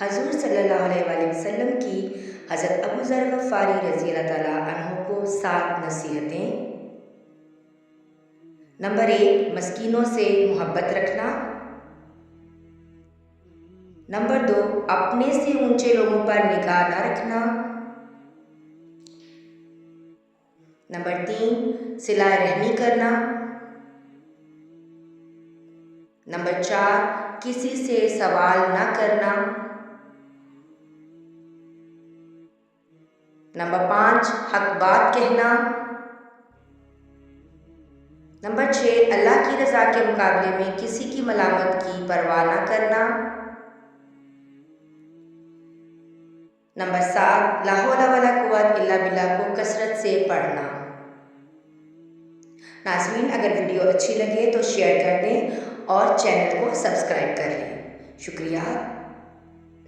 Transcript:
हजूर सल्लल्लाहु अलैहि वसल्लम की हज़रत अबू ज़र गफ़ारी रज़ी अल्लाह ताला अन्हु को 7 नसीहतें। नंबर 1, मस्कीनों से मोहब्बत रखना। नंबर 2, अपने से ऊंचे लोगों पर निगाह न रखना। नंबर 3, सिला रहमी करना। नंबर 4, किसी से सवाल न करना। नंबर 5, हक बात कहना। नंबर 6, अल्लाह की रज़ा के मुकाबले में किसी की मलामत की परवाह न करना। नंबर 7, ला हौला वला कुव्वत इल्ला बिल्लाह को कसरत से पढ़ना। नाज़रीन, अगर वीडियो अच्छी लगे तो शेयर कर दें और चैनल को सब्सक्राइब कर लें। शुक्रिया।